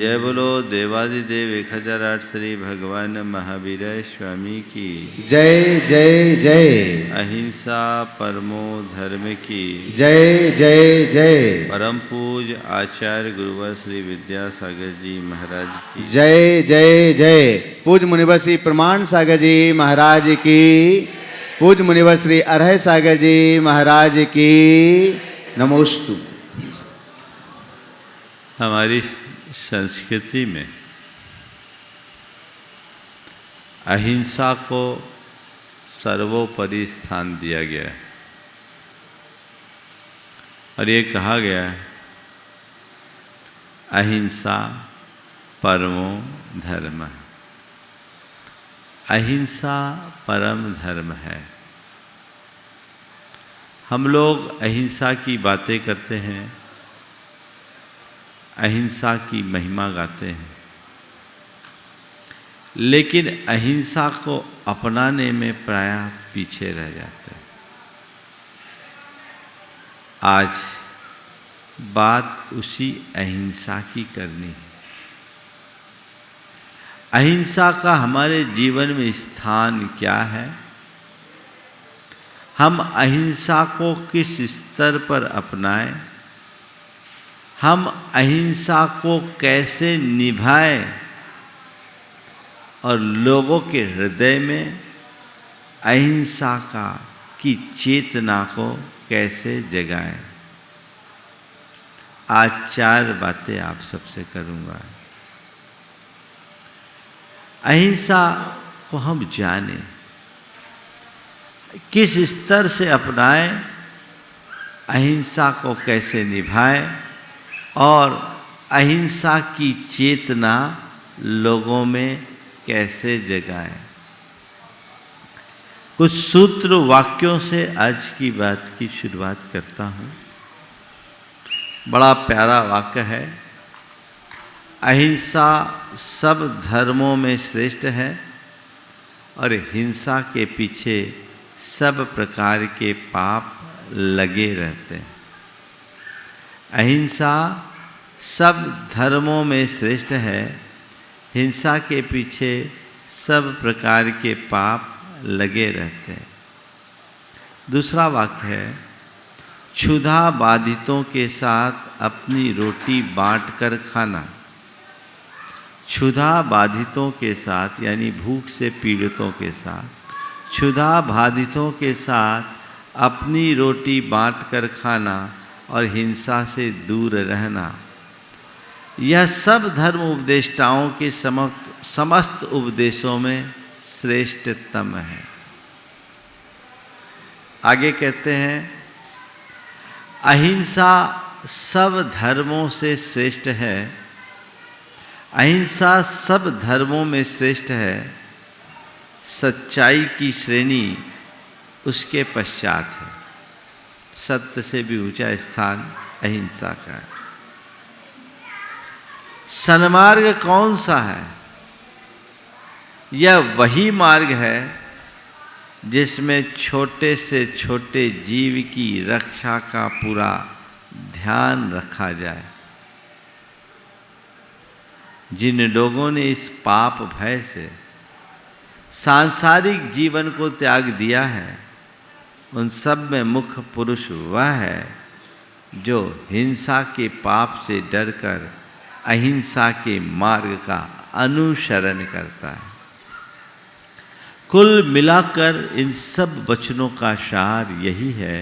जय बोलो देवादिदेव 1008 श्री भगवान महावीर स्वामी की जय जय जय। अहिंसा परमो धर्म की जय जय जय। परम पूज आचार्य गुरुवर श्री विद्यासागर जी महाराज की जय जय जय। पूज मुनिवर श्री प्रमाण सागर जी महाराज की, पूज मुनिवर श्री अरह सागर जी महाराज की नमोस्तु। हमारी संस्कृति में अहिंसा को सर्वोपरि स्थान दिया गया है और ये कहा गया है अहिंसा परमो धर्म। अहिंसा परम धर्म है। हम लोग अहिंसा की बातें करते हैं, अहिंसा की महिमा गाते हैं, लेकिन अहिंसा को अपनाने में प्रायः पीछे रह जाते हैं। आज बात उसी अहिंसा की करनी है। अहिंसा का हमारे जीवन में स्थान क्या है? हम अहिंसा को किस स्तर पर अपनाएं? हम अहिंसा को कैसे निभाएं और लोगों के हृदय में अहिंसा की चेतना को कैसे जगाएं? आज 4 बातें आप सबसे करूंगा। अहिंसा को हम जानें, किस स्तर से अपनाएं, अहिंसा को कैसे निभाएं और अहिंसा की चेतना लोगों में कैसे जगाएं। कुछ सूत्र वाक्यों से आज की बात की शुरुआत करता हूँ। बड़ा प्यारा वाक्य है, अहिंसा सब धर्मों में श्रेष्ठ है और हिंसा के पीछे सब प्रकार के पाप लगे रहते हैं। अहिंसा सब धर्मों में श्रेष्ठ है, हिंसा के पीछे सब प्रकार के पाप लगे रहते हैं। दूसरा वाक्य है, क्षुधा बाधितों के साथ अपनी रोटी बांटकर खाना। क्षुधा बाधितों के साथ यानी भूख से पीड़ितों के साथ, क्षुधा बाधितों के साथ अपनी रोटी बांटकर खाना और हिंसा से दूर रहना, यह सब धर्म उपदेष्टाओं के समस्त उपदेशों में श्रेष्ठतम है। आगे कहते हैं, अहिंसा सब धर्मों से श्रेष्ठ है। अहिंसा सब धर्मों में श्रेष्ठ है। सच्चाई की श्रेणी उसके पश्चात है। सत्य से भी ऊंचा स्थान अहिंसा का है। सन्मार्ग कौन सा है? यह वही मार्ग है जिसमें छोटे से छोटे जीव की रक्षा का पूरा ध्यान रखा जाए। जिन लोगों ने इस पाप भय से सांसारिक जीवन को त्याग दिया है, उन सब में मुख्य पुरुष वह है जो हिंसा के पाप से डरकर अहिंसा के मार्ग का अनुसरण करता है। कुल मिलाकर इन सब वचनों का सार यही है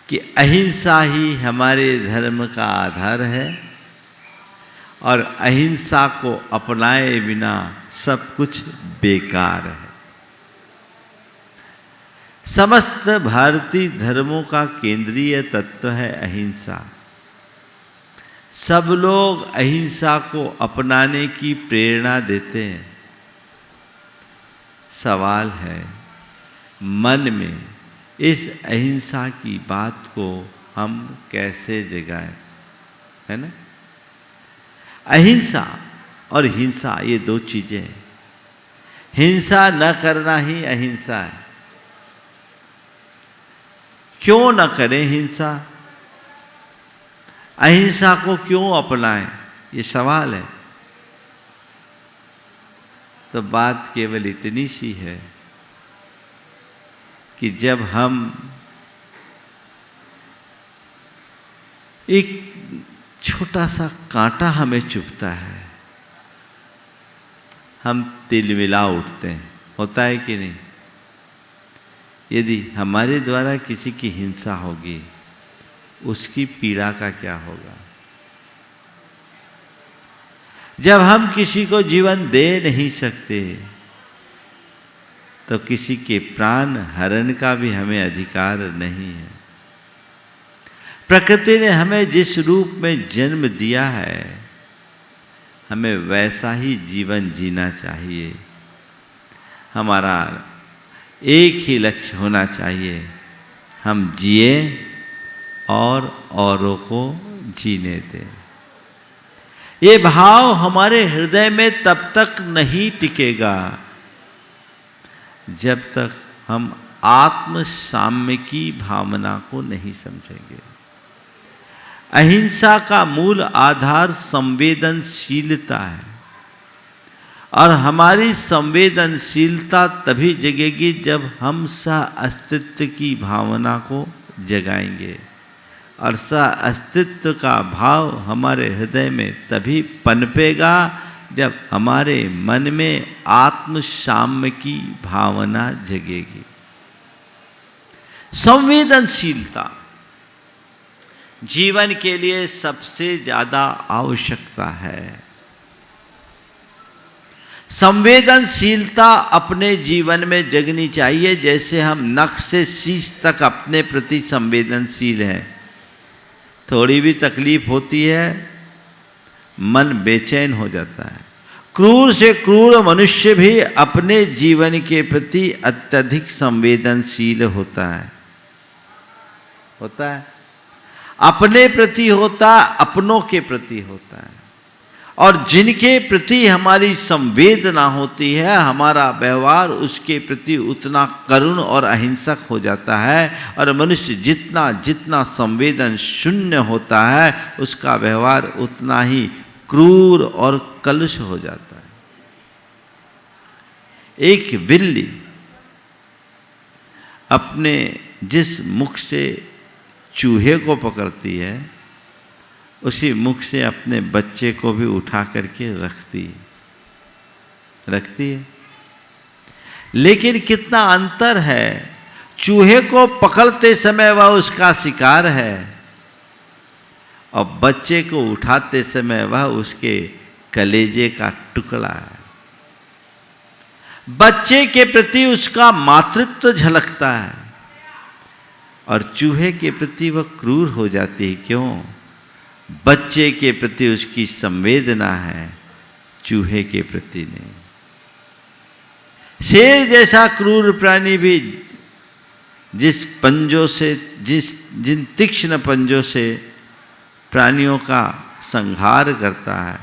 कि अहिंसा ही हमारे धर्म का आधार है और अहिंसा को अपनाए बिना सब कुछ बेकार है। समस्त भारतीय धर्मों का केंद्रीय तत्व है अहिंसा। सब लोग अहिंसा को अपनाने की प्रेरणा देते हैं। सवाल है, मन में इस अहिंसा की बात को हम कैसे जगाएं? है ना? अहिंसा और हिंसा ये 2 चीजें हैं। हिंसा न करना ही अहिंसा है। क्यों न करें हिंसा? अहिंसा को क्यों अपनाएं, ये सवाल है। तो बात केवल इतनी सी है कि जब हम एक छोटा सा कांटा हमें चुभता है, हम तिलमिला उठते हैं, होता है कि नहीं? यदि हमारे द्वारा किसी की हिंसा होगी, उसकी पीड़ा का क्या होगा? जब हम किसी को जीवन दे नहीं सकते, तो किसी के प्राण हरण का भी हमें अधिकार नहीं है। प्रकृति ने हमें जिस रूप में जन्म दिया है, हमें वैसा ही जीवन जीना चाहिए। हमारा एक ही लक्ष्य होना चाहिए, हम जिए और औरों को जीने दें। ये भाव हमारे हृदय में तब तक नहीं टिकेगा जब तक हम आत्म साम्य की भावना को नहीं समझेंगे। अहिंसा का मूल आधार संवेदनशीलता है, और हमारी संवेदनशीलता तभी जगेगी जब हम सह अस्तित्व की भावना को जगाएंगे, और सह अस्तित्व का भाव हमारे हृदय में तभी पनपेगा जब हमारे मन में आत्म साम्य की भावना जगेगी। संवेदनशीलता जीवन के लिए सबसे ज्यादा आवश्यकता है। संवेदनशीलता अपने जीवन में जगनी चाहिए। जैसे हम नख से शीश तक अपने प्रति संवेदनशील हैं, थोड़ी भी तकलीफ होती है मन बेचैन हो जाता है। क्रूर से क्रूर मनुष्य भी अपने जीवन के प्रति अत्यधिक संवेदनशील होता है। अपने प्रति होता, अपनों के प्रति होता है। और जिनके प्रति हमारी संवेदना होती है, हमारा व्यवहार उसके प्रति उतना करुण और अहिंसक हो जाता है। और मनुष्य जितना जितना संवेदन शून्य होता है, उसका व्यवहार उतना ही क्रूर और कलुष हो जाता है। एक बिल्ली अपने जिस मुख से चूहे को पकड़ती है, उसी मुख से अपने बच्चे को भी उठा करके रखती है। लेकिन कितना अंतर है, चूहे को पकड़ते समय वह उसका शिकार है, और बच्चे को उठाते समय वह उसके कलेजे का टुकड़ा है। बच्चे के प्रति उसका मातृत्व झलकता है, और चूहे के प्रति वह क्रूर हो जाती है। क्यों? बच्चे के प्रति उसकी संवेदना है, चूहे के प्रति नहीं। शेर जैसा क्रूर प्राणी भी जिन तीक्ष्ण पंजों से प्राणियों का संहार करता है,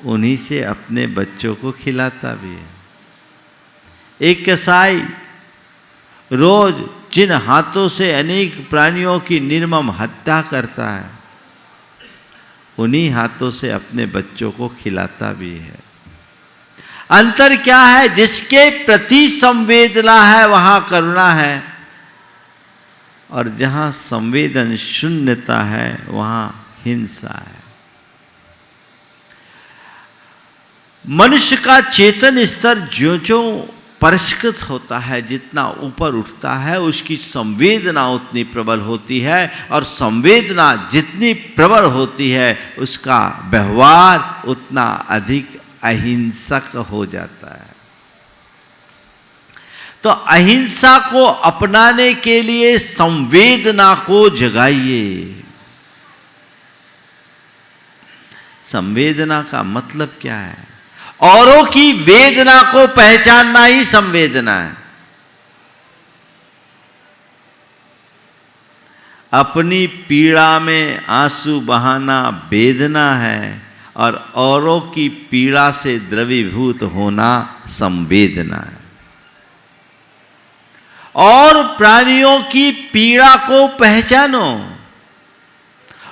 उन्हीं से अपने बच्चों को खिलाता भी है। एक कसाई रोज जिन हाथों से अनेक प्राणियों की निर्मम हत्या करता है, उन्हीं हाथों से अपने बच्चों को खिलाता भी है। अंतर क्या है? जिसके प्रति संवेदना है वहां करुणा है, और जहां संवेदन शून्यता है वहां हिंसा है। मनुष्य का चेतन स्तर ज्यों-ज्यों परिष्कृत होता है, जितना ऊपर उठता है, उसकी संवेदना उतनी प्रबल होती है, और संवेदना जितनी प्रबल होती है, उसका व्यवहार उतना अधिक अहिंसक हो जाता है। तो अहिंसा को अपनाने के लिए संवेदना को जगाइए। संवेदना का मतलब क्या है? औरों की वेदना को पहचानना ही संवेदना है। अपनी पीड़ा में आंसू बहाना वेदना है, और औरों की पीड़ा से द्रवीभूत होना संवेदना है। और प्राणियों की पीड़ा को पहचानो,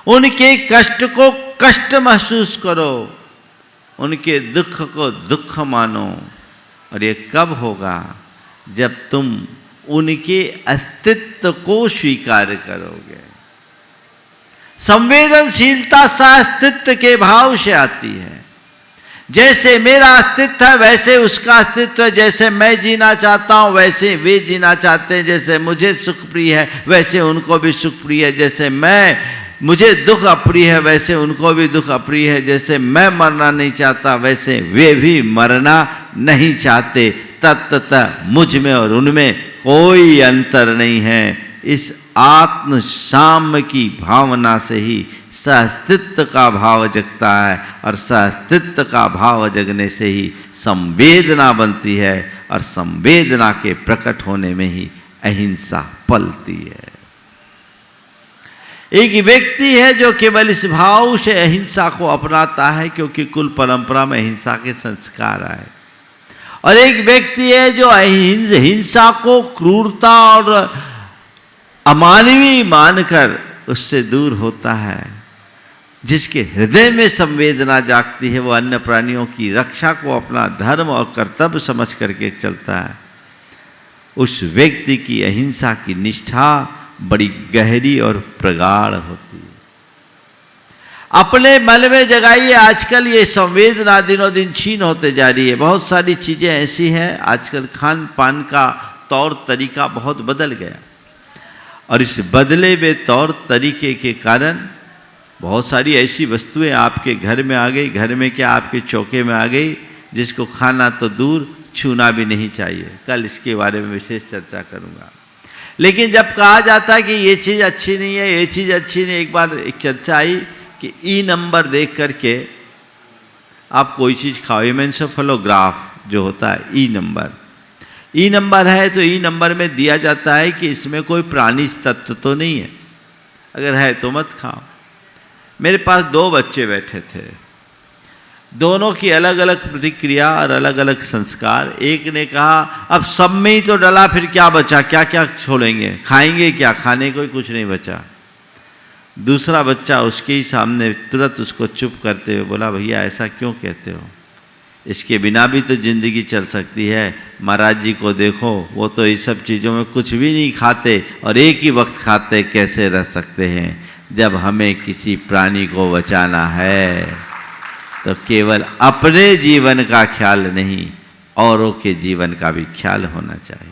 उनके कष्ट को कष्ट महसूस करो, उनके दुख को दुख मानो। और ये कब होगा? जब तुम उनके अस्तित्व को स्वीकार करोगे। संवेदनशीलता अस्तित्व के भाव से आती है। जैसे मेरा अस्तित्व है वैसे उसका अस्तित्व है। जैसे मैं जीना चाहता हूँ वैसे वे जीना चाहते हैं। जैसे मुझे सुख प्रिय है वैसे उनको भी सुख प्रिय है। जैसे मुझे दुख अप्रिय है वैसे उनको भी दुख अप्रिय है। जैसे मैं मरना नहीं चाहता वैसे वे भी मरना नहीं चाहते। तत्तः मुझ में और उनमें कोई अंतर नहीं है। इस आत्म साम्य की भावना से ही सहअस्तित्व का भाव जगता है, और सहअस्तित्व का भाव जगने से ही संवेदना बनती है, और संवेदना के प्रकट होने में ही अहिंसा पलती है। एक व्यक्ति है जो केवल इस भाव से अहिंसा को अपनाता है क्योंकि कुल परंपरा में अहिंसा के संस्कार आए, और एक व्यक्ति है जो हिंसा को क्रूरता और अमानवीय मानकर उससे दूर होता है। जिसके हृदय में संवेदना जागती है वो अन्य प्राणियों की रक्षा को अपना धर्म और कर्तव्य समझ करके चलता है। उस व्यक्ति की अहिंसा की निष्ठा बड़ी गहरी और प्रगाढ़ होती है। अपने मन में जगाइए। आजकल ये संवेदना दिनों दिन छीन होते जा रही है। बहुत सारी चीज़ें ऐसी हैं, आजकल खान पान का तौर तरीका बहुत बदल गया, और इस बदले हुए तौर तरीके के कारण बहुत सारी ऐसी वस्तुएं आपके घर में आ गई, घर में क्या आपके चौके में आ गई, जिसको खाना तो दूर छूना भी नहीं चाहिए। कल इसके बारे में विशेष चर्चा करूंगा। लेकिन जब कहा जाता है कि ये चीज़ अच्छी नहीं है, ये चीज़ अच्छी नहीं, एक बार एक चर्चा आई कि ई नंबर देख करके आप कोई चीज़ खाओ। इमेंसेफेलोग्राफ जो होता है, ई नंबर है तो ई नंबर में दिया जाता है कि इसमें कोई प्राणी तत्व तो नहीं है, अगर है तो मत खाओ। मेरे पास 2 बच्चे बैठे थे, दोनों की अलग अलग प्रतिक्रिया और अलग अलग संस्कार। एक ने कहा अब सब में ही तो डला, फिर क्या बचा, क्या क्या छोड़ेंगे, खाएंगे क्या, खाने को ही कुछ नहीं बचा। दूसरा बच्चा उसके ही सामने तुरंत उसको चुप करते हुए बोला, भैया ऐसा क्यों कहते हो, इसके बिना भी तो जिंदगी चल सकती है। महाराज जी को देखो, वो तो इस सब चीज़ों में कुछ भी नहीं खाते और एक ही वक्त खाते, कैसे रह सकते हैं। जब हमें किसी प्राणी को बचाना है तो केवल अपने जीवन का ख्याल नहीं, औरों के जीवन का भी ख्याल होना चाहिए।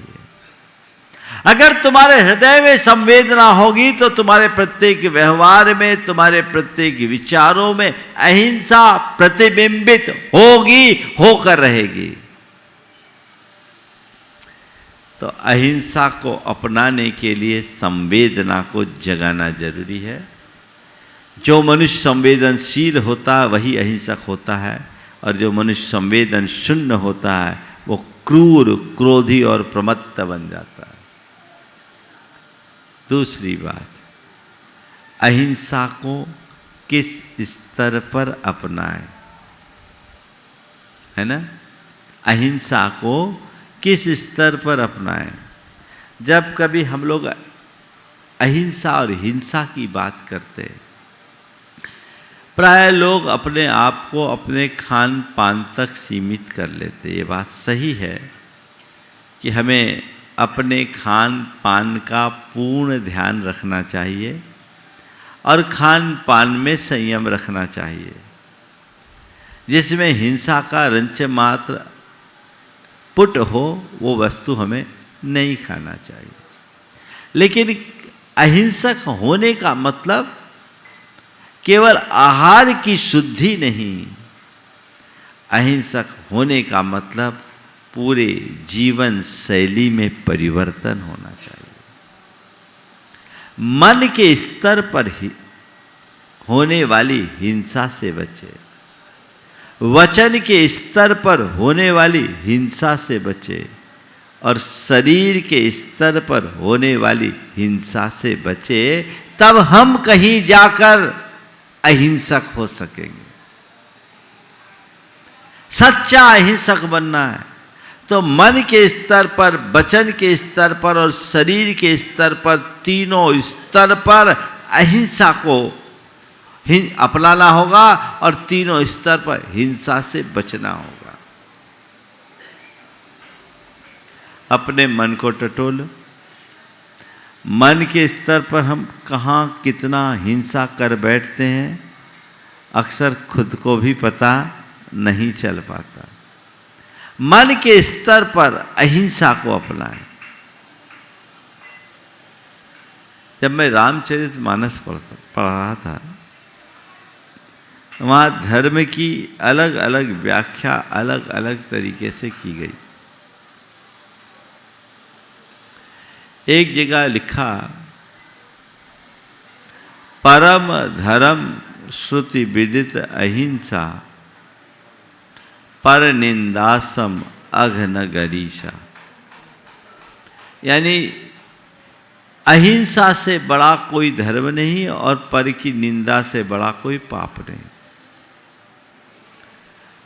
अगर तुम्हारे हृदय में संवेदना होगी तो तुम्हारे प्रत्येक व्यवहार में, तुम्हारे प्रत्येक विचारों में अहिंसा प्रतिबिंबित होगी, होकर रहेगी। तो अहिंसा को अपनाने के लिए संवेदना को जगाना जरूरी है। जो मनुष्य संवेदनशील होता है वही अहिंसक होता है, और जो मनुष्य संवेदन शून्य होता है वो क्रूर, क्रोधी और प्रमत्त बन जाता है। दूसरी बात, अहिंसा को किस स्तर पर अपनाएं, है ना? अहिंसा को किस स्तर पर अपनाएं? जब कभी हम लोग अहिंसा और हिंसा की बात करते हैं, प्राय लोग अपने आप को अपने खान पान तक सीमित कर लेते। ये बात सही है कि हमें अपने खान पान का पूर्ण ध्यान रखना चाहिए और खान पान में संयम रखना चाहिए, जिसमें हिंसा का रंच मात्र पुट हो वो वस्तु हमें नहीं खाना चाहिए। लेकिन अहिंसक होने का मतलब केवल आहार की शुद्धि नहीं, अहिंसक होने का मतलब पूरे जीवन शैली में परिवर्तन होना चाहिए। मन के स्तर पर ही होने वाली हिंसा से बचे, वचन के स्तर पर होने वाली हिंसा से बचे, और शरीर के स्तर पर होने वाली हिंसा से बचे, तब हम कहीं जाकर अहिंसक हो सकेंगे। सच्चा अहिंसक बनना है तो मन के स्तर पर, वचन के स्तर पर और शरीर के स्तर पर, तीनों स्तर पर अहिंसा को अपनाना होगा और तीनों स्तर पर हिंसा से बचना होगा। अपने मन को टटोलो। मन के स्तर पर हम कहाँ कितना हिंसा कर बैठते हैं, अक्सर खुद को भी पता नहीं चल पाता। मन के स्तर पर अहिंसा को अपनाएं। जब मैं रामचरितमानस पढ़ रहा था, वहाँ धर्म की अलग अलग व्याख्या अलग अलग तरीके से की गई। एक जगह लिखा, परम धर्म श्रुति विदित अहिंसा, पर निंदासम अघन गरीशा। यानी अहिंसा से बड़ा कोई धर्म नहीं और पर की निंदा से बड़ा कोई पाप नहीं।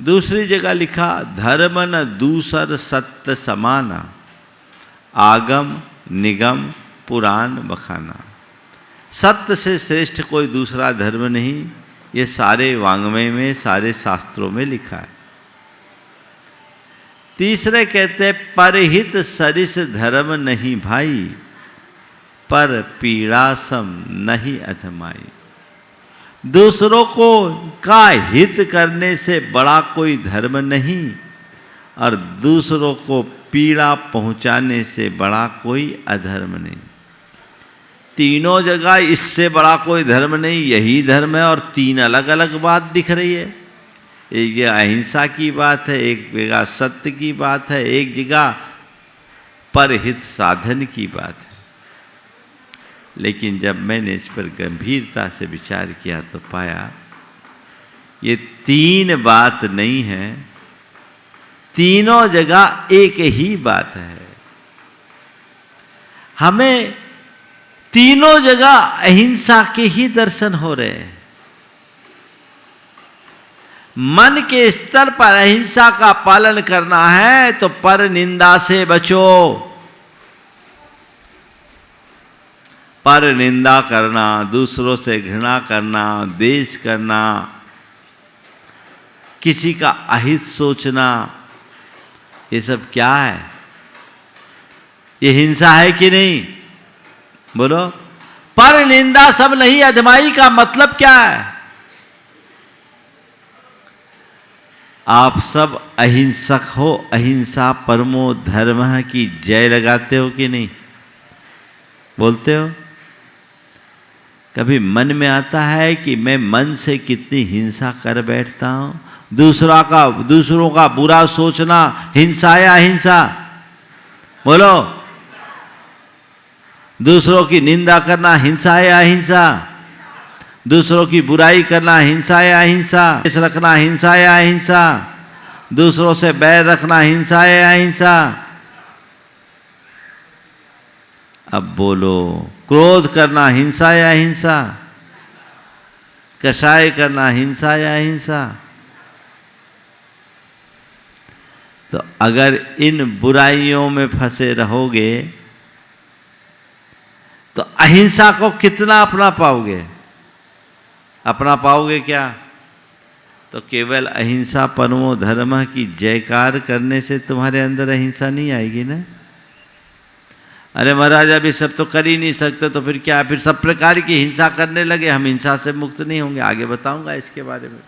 दूसरी जगह लिखा, धर्म न दूसर सत्य समाना, आगम निगम पुराण बखाना। सत्य से श्रेष्ठ कोई दूसरा धर्म नहीं, ये सारे वांग्मय में, सारे शास्त्रों में लिखा है। तीसरे कहते, परहित सरिस धर्म नहीं भाई, पर पीड़ा सम नहीं अधमाई। दूसरों को का हित करने से बड़ा कोई धर्म नहीं और दूसरों को पीड़ा पहुंचाने से बड़ा कोई अधर्म नहीं। तीनों जगह इससे बड़ा कोई धर्म नहीं, यही धर्म है और तीन अलग अलग बात दिख रही है। एक जगह अहिंसा की बात है, एक जगह सत्य की बात है, एक जगह परहित साधन की बात है। लेकिन जब मैंने इस पर गंभीरता से विचार किया तो पाया ये तीन बात नहीं है, तीनों जगह एक ही बात है। हमें तीनों जगह अहिंसा के ही दर्शन हो रहे हैं। मन के स्तर पर अहिंसा का पालन करना है तो पर निंदा से बचो। पर निंदा करना, दूसरों से घृणा करना, द्वेष करना, किसी का अहित सोचना, ये सब क्या है? ये हिंसा है कि नहीं? बोलो। पर निंदा सब नहीं अधमाई का मतलब क्या है? आप सब अहिंसक हो, अहिंसा परमो धर्म की जय लगाते हो कि नहीं? बोलते हो? कभी मन में आता है कि मैं मन से कितनी हिंसा कर बैठता हूं? दूसरों का बुरा सोचना हिंसा या अहिंसा? बोलो। दूसरों की निंदा करना हिंसा या अहिंसा? दूसरों की बुराई करना हिंसा या अहिंसा? रखना हिंसा या अहिंसा? दूसरों से बैर रखना हिंसा या अहिंसा? अब बोलो, क्रोध करना हिंसा या अहिंसा? कषाय करना हिंसा या अहिंसा? तो अगर इन बुराइयों में फंसे रहोगे तो अहिंसा को कितना अपना पाओगे? अपना पाओगे क्या? तो केवल अहिंसा परमो धर्म की जयकार करने से तुम्हारे अंदर अहिंसा नहीं आएगी ना। अरे महाराज अभी सब तो कर ही नहीं सकते, तो फिर क्या? फिर सब प्रकार की हिंसा करने लगे, हम हिंसा से मुक्त नहीं होंगे। आगे बताऊंगा इसके बारे में।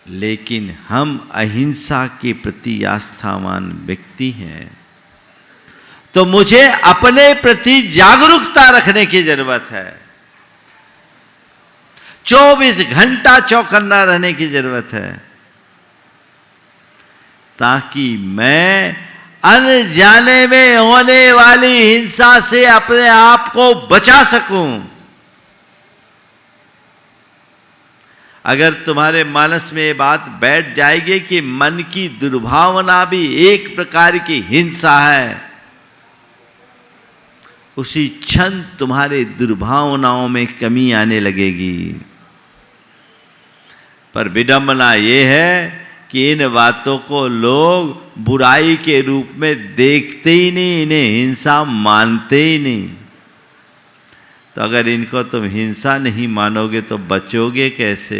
लेकिन हम अहिंसा के प्रति आस्थावान व्यक्ति हैं तो मुझे अपने प्रति जागरूकता रखने की जरूरत है। 24 घंटा चौकन्ना रहने की जरूरत है ताकि मैं अनजाने में होने वाली हिंसा से अपने आप को बचा सकूं। अगर तुम्हारे मानस में ये बात बैठ जाएगी कि मन की दुर्भावना भी एक प्रकार की हिंसा है, उसी क्षण तुम्हारे दुर्भावनाओं में कमी आने लगेगी। पर विडंबना ये है कि इन बातों को लोग बुराई के रूप में देखते ही नहीं, इन्हें हिंसा मानते ही नहीं। तो अगर इनको तुम हिंसा नहीं मानोगे तो बचोगे कैसे?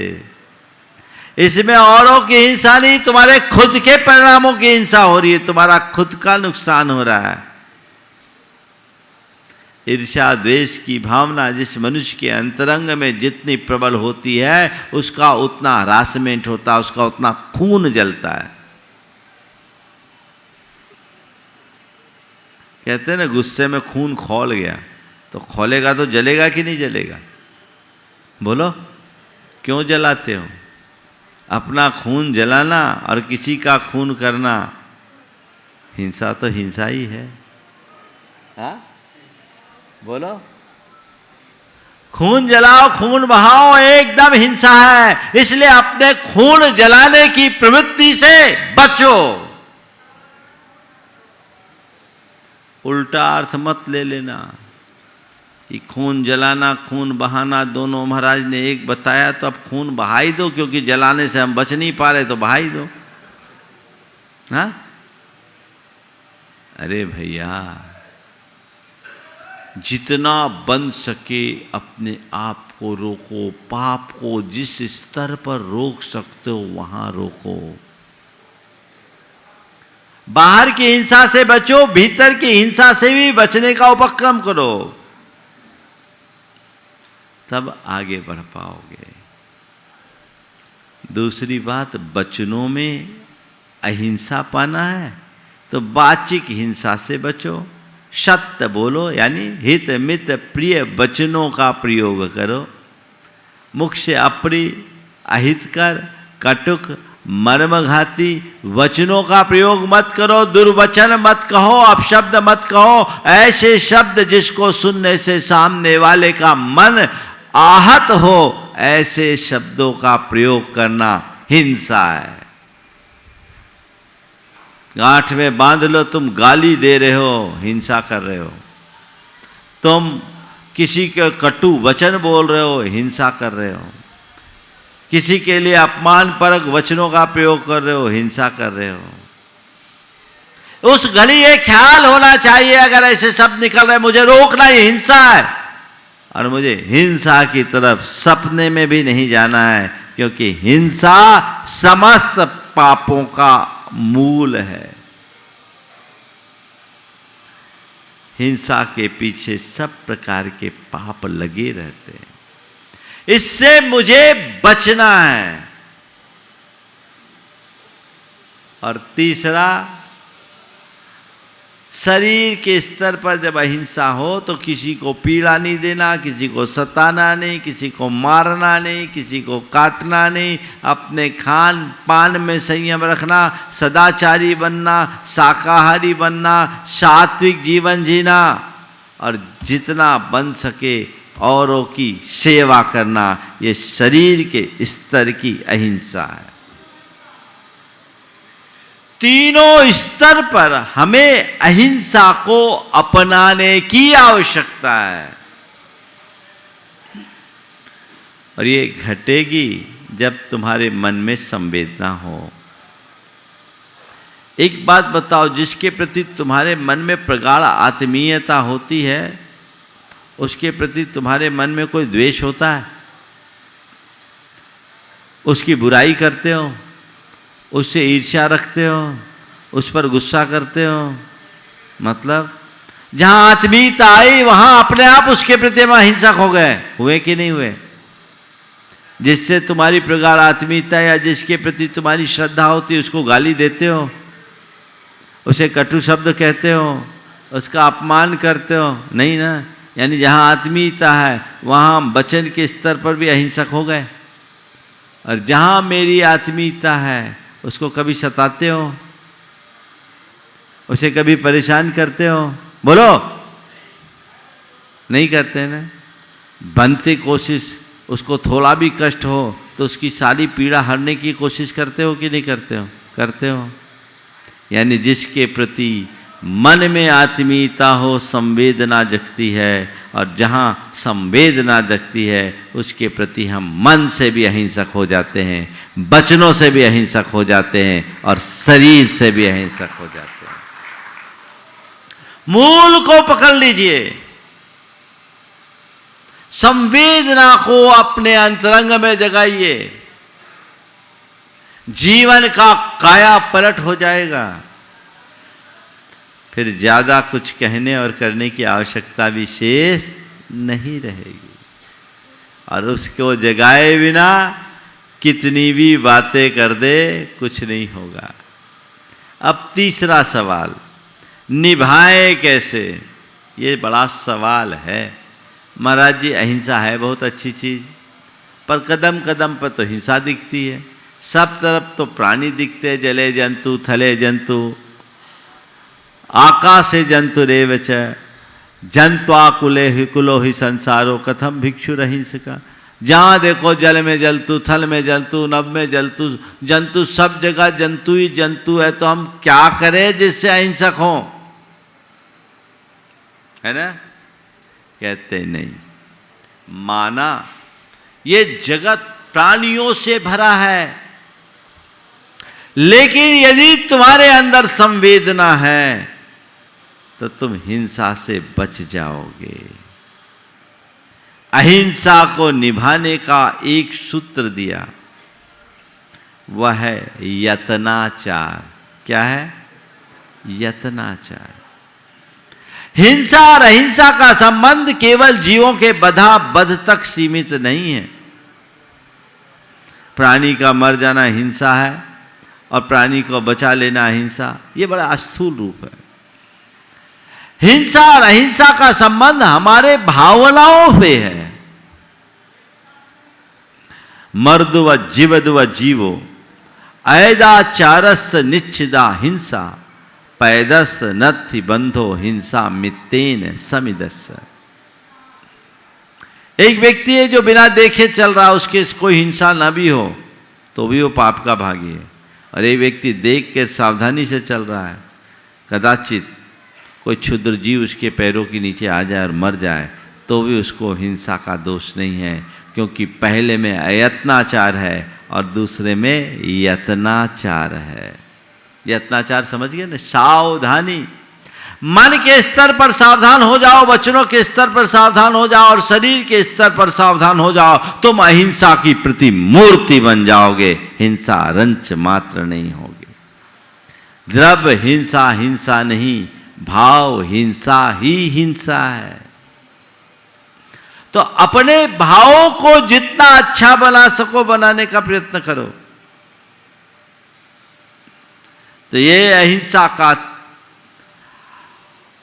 इसमें औरों की हिंसा नहीं, तुम्हारे खुद के परिणामों की हिंसा हो रही है, तुम्हारा खुद का नुकसान हो रहा है। ईर्ष्या द्वेष की भावना जिस मनुष्य के अंतरंग में जितनी प्रबल होती है, उसका उतना हरासमेंट होता है, उसका उतना खून जलता है। कहते हैं ना, गुस्से में खून खौल गया, तो खौलेगा तो जलेगा कि नहीं जलेगा? बोलो, क्यों जलाते हो? अपना खून जलाना और किसी का खून करना, हिंसा तो हिंसा ही है। हाँ, बोलो, खून जलाओ, खून बहाओ, एकदम हिंसा है। इसलिए अपने खून जलाने की प्रवृत्ति से बचो। उल्टा अर्थ मत ले लेना कि खून जलाना खून बहाना दोनों महाराज ने एक बताया, तो अब खून बहा ही दो, क्योंकि जलाने से हम बच नहीं पा रहे तो बहा ही दो। हाँ, अरे भैया, जितना बन सके अपने आप को रोको, पाप को जिस स्तर पर रोक सकते हो वहां रोको। बाहर की हिंसा से बचो, भीतर की हिंसा से भी बचने का उपक्रम करो, तब आगे बढ़ पाओगे। दूसरी बात, वचनों में अहिंसा पाना है तो वाचिक हिंसा से बचो। सत्य बोलो, यानी हित मित प्रिय वचनों का प्रयोग करो। मुख से अप्रिय, अहितकर, कटुक, मर्मघाती वचनों का प्रयोग मत करो। दुर्वचन मत कहो, अपशब्द मत कहो। ऐसे शब्द जिसको सुनने से सामने वाले का मन आहत हो, ऐसे शब्दों का प्रयोग करना हिंसा है। गांठ में बांध लो, तुम गाली दे रहे हो, हिंसा कर रहे हो। तुम किसी के कटु वचन बोल रहे हो, हिंसा कर रहे हो। किसी के लिए अपमानपरक वचनों का प्रयोग कर रहे हो, हिंसा कर रहे हो। उस घड़ी ये ख्याल होना चाहिए, अगर ऐसे शब्द निकल रहे, मुझे रोकना, ये हिंसा है, और मुझे हिंसा की तरफ सपने में भी नहीं जाना है, क्योंकि हिंसा समस्त पापों का मूल है। हिंसा के पीछे सब प्रकार के पाप लगे रहते हैं। इससे मुझे बचना है। और तीसरा, शरीर के स्तर पर जब अहिंसा हो तो किसी को पीड़ा नहीं देना, किसी को सताना नहीं, किसी को मारना नहीं, किसी को काटना नहीं। अपने खान पान में संयम रखना, सदाचारी बनना, शाकाहारी बनना, सात्विक जीवन जीना, और जितना बन सके औरों की सेवा करना। ये शरीर के स्तर की अहिंसा है। तीनों स्तर पर हमें अहिंसा को अपनाने की आवश्यकता है, और ये घटेगी जब तुम्हारे मन में संवेदना हो। एक बात बताओ, जिसके प्रति तुम्हारे मन में प्रगाढ़ आत्मीयता होती है, उसके प्रति तुम्हारे मन में कोई द्वेष होता है? उसकी बुराई करते हो, उससे ईर्ष्या रखते हो, उस पर गुस्सा करते हो? मतलब जहां आत्मीयता आई वहां अपने आप उसके प्रति अहिंसक हो गए। हुए कि नहीं हुए? जिससे तुम्हारी प्रगाढ़ आत्मीयता या जिसके प्रति तुम्हारी श्रद्धा होती है, उसको गाली देते हो, उसे कटु शब्द कहते हो, उसका अपमान करते हो? नहीं ना। यानी जहाँ आत्मीयता है वहाँ वचन के स्तर पर भी अहिंसक हो गए, और जहाँ मेरी आत्मीयता है उसको कभी सताते हो, उसे कभी परेशान करते हो? बोलो, नहीं करते ना। बनती कोशिश, उसको थोड़ा भी कष्ट हो तो उसकी सारी पीड़ा हरने की कोशिश करते हो कि नहीं करते हो? करते हो। यानी जिसके प्रति मन में आत्मीयता हो, संवेदना जगती है, और जहाँ संवेदना जगती है उसके प्रति हम मन से भी अहिंसक हो जाते हैं, वचनों से भी अहिंसक हो जाते हैं, और शरीर से भी अहिंसक हो जाते हैं। मूल को पकड़ लीजिए। संवेदना को अपने अंतरंग में जगाइए, जीवन का काया पलट हो जाएगा। फिर ज्यादा कुछ कहने और करने की आवश्यकता विशेष नहीं रहेगी। और उसको जगाए बिना कितनी भी बातें कर दे कुछ नहीं होगा। अब तीसरा सवाल, निभाए कैसे? ये बड़ा सवाल है। महाराज जी, अहिंसा है बहुत अच्छी चीज, पर कदम कदम पर तो हिंसा दिखती है। सब तरफ तो प्राणी दिखते, जले जंतु, थले जंतु, आकाशे जंतुरेव च जंत्वाकुले हि कुलो हि संसारो कथम भिक्षुरहिंसका। जहाँ देखो जल में जंतु, थल में जंतु, नभ में जंतु, जंतु सब जगह जंतु ही जंतु है। तो हम क्या करें जिससे अहिंसक हो? है ना? कहते नहीं। माना ये जगत प्राणियों से भरा है, लेकिन यदि तुम्हारे अंदर संवेदना है तो तुम हिंसा से बच जाओगे। अहिंसा को निभाने का एक सूत्र दिया, वह है यत्नाचार। क्या है? यत्नाचार। हिंसा और अहिंसा का संबंध केवल जीवों के बधा बध तक सीमित नहीं है। प्राणी का मर जाना हिंसा है और प्राणी को बचा लेना अहिंसा, ये बड़ा स्थूल रूप है। हिंसा और अहिंसा का संबंध हमारे भावनाओं पे है। मर्दुव जीवदुव जीवो ऐदाचारस् निच्छिदा हिंसा पैदस नत्थि बंधो हिंसा मित्तेन समिदस्। एक व्यक्ति है जो बिना देखे चल रहा, उसके कोई हिंसा ना भी हो तो भी वो पाप का भागी है। और एक व्यक्ति देख कर सावधानी से चल रहा है, कदाचित कोई क्षुद्र जीव उसके पैरों के नीचे आ जाए और मर जाए तो भी उसको हिंसा का दोष नहीं है, क्योंकि पहले में अयत्नाचार है और दूसरे में यत्नाचार है। यत्नाचार समझ गए ना? सावधानी। मन के स्तर पर सावधान हो जाओ, वचनों के स्तर पर सावधान हो जाओ और शरीर के स्तर पर सावधान हो जाओ, तुम अहिंसा की प्रतिमूर्ति बन जाओगे। हिंसा रंच मात्र नहीं होगी। द्रव्य हिंसा हिंसा नहीं, भाव हिंसा ही हिंसा है। तो अपने भावों को जितना अच्छा बना सको बनाने का प्रयत्न करो। तो ये अहिंसा का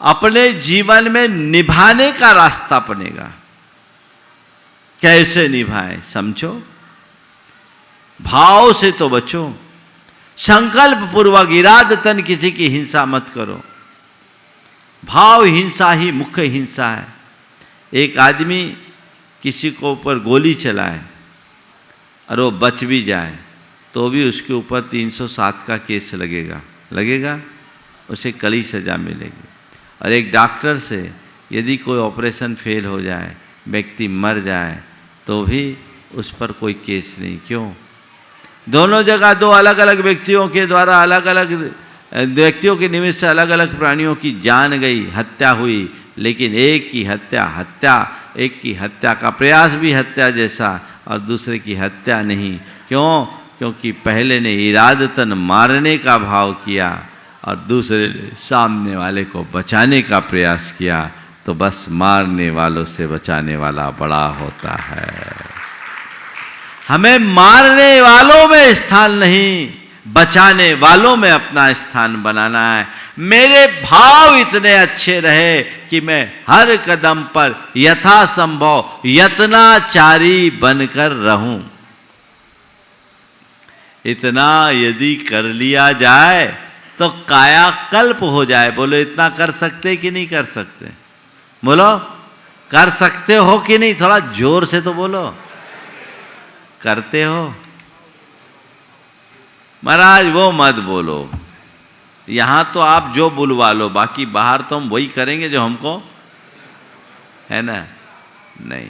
अपने जीवन में निभाने का रास्ता बनेगा। कैसे निभाएं समझो। भाव से तो बचो, संकल्प पूर्वक इरादतन किसी की हिंसा मत करो। भाव हिंसा ही मुख्य हिंसा है। एक आदमी किसी को ऊपर गोली चलाए और वो बच भी जाए तो भी उसके ऊपर 307 का केस लगेगा, उसे कड़ी सजा मिलेगी। और एक डॉक्टर से यदि कोई ऑपरेशन फेल हो जाए, व्यक्ति मर जाए तो भी उस पर कोई केस नहीं। क्यों? दोनों जगह दो अलग अलग व्यक्तियों के द्वारा अलग अलग व्यक्तियों के निमित्त से अलग अलग प्राणियों की जान गई, हत्या हुई, लेकिन एक की एक की हत्या का प्रयास भी हत्या जैसा और दूसरे की हत्या नहीं। क्यों? क्योंकि पहले ने इरादतन मारने का भाव किया और दूसरे सामने वाले को बचाने का प्रयास किया, तो बस मारने वालों से बचाने वाला बड़ा होता है। हमें मारने वालों में स्थान नहीं, बचाने वालों में अपना स्थान बनाना है। मेरे भाव इतने अच्छे रहे कि मैं हर कदम पर यथासंभव यत्नाचारी बनकर रहूं। इतना यदि कर लिया जाए तो कायाकल्प हो जाए। बोलो, इतना कर सकते कि नहीं कर सकते? बोलो, कर सकते हो कि नहीं? थोड़ा जोर से तो बोलो। करते हो? महाराज वो मत बोलो, यहां तो आप जो बुलवा लो, बाकी बाहर तो हम वही करेंगे जो हमको है ना। नहीं,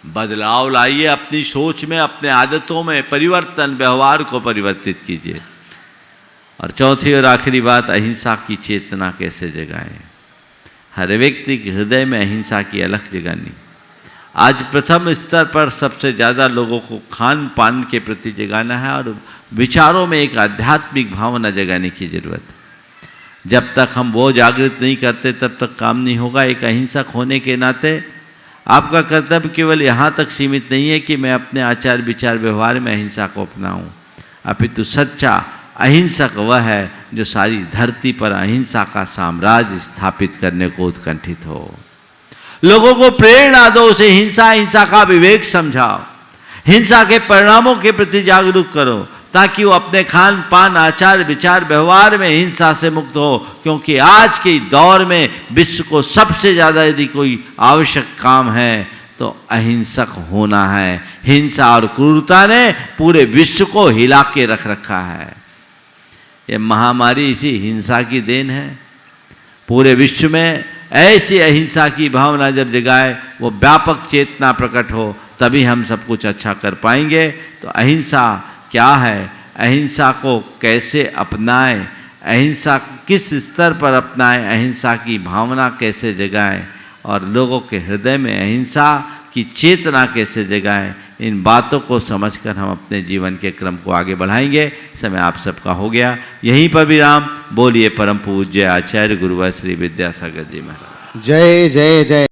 बदलाव लाइए अपनी सोच में, अपने आदतों में परिवर्तन, व्यवहार को परिवर्तित कीजिए। और चौथी और आखिरी बात, अहिंसा की चेतना कैसे जगाएं। हर व्यक्ति के हृदय में अहिंसा की अलख जगानी। आज प्रथम स्तर पर सबसे ज़्यादा लोगों को खान पान के प्रति जगाना है और विचारों में एक आध्यात्मिक भावना जगाने की जरूरत है। जब तक हम वो जागृत नहीं करते तब तक काम नहीं होगा। एक अहिंसक होने के नाते आपका कर्तव्य केवल यहाँ तक सीमित नहीं है कि मैं अपने आचार विचार व्यवहार में अहिंसा को अपनाऊं, अपितु सच्चा अहिंसक वह है जो सारी धरती पर अहिंसा का साम्राज्य स्थापित करने को उत्कंठित हो। लोगों को प्रेरणा दो, उसे हिंसा का विवेक समझाओ, हिंसा के परिणामों के प्रति जागरूक करो ताकि वो अपने खान पान आचार विचार व्यवहार में हिंसा से मुक्त हो। क्योंकि आज के दौर में विश्व को सबसे ज़्यादा यदि कोई आवश्यक काम है तो अहिंसक होना है। हिंसा और क्रूरता ने पूरे विश्व को हिला के रख रखा है। ये महामारी इसी हिंसा की देन है। पूरे विश्व में ऐसी अहिंसा की भावना जब जगाए, वो व्यापक चेतना प्रकट हो, तभी हम सब कुछ अच्छा कर पाएंगे। तो अहिंसा क्या है, अहिंसा को कैसे अपनाएं, अहिंसा किस स्तर पर अपनाएं, अहिंसा की भावना कैसे जगाएं और लोगों के हृदय में अहिंसा की चेतना कैसे जगाएं, इन बातों को समझकर हम अपने जीवन के क्रम को आगे बढ़ाएंगे। समय आप सबका हो गया, यहीं पर विराम। बोलिए परम पूज्य आचार्य गुरुवर श्री विद्यासागर जी महाराज। जय जय जय।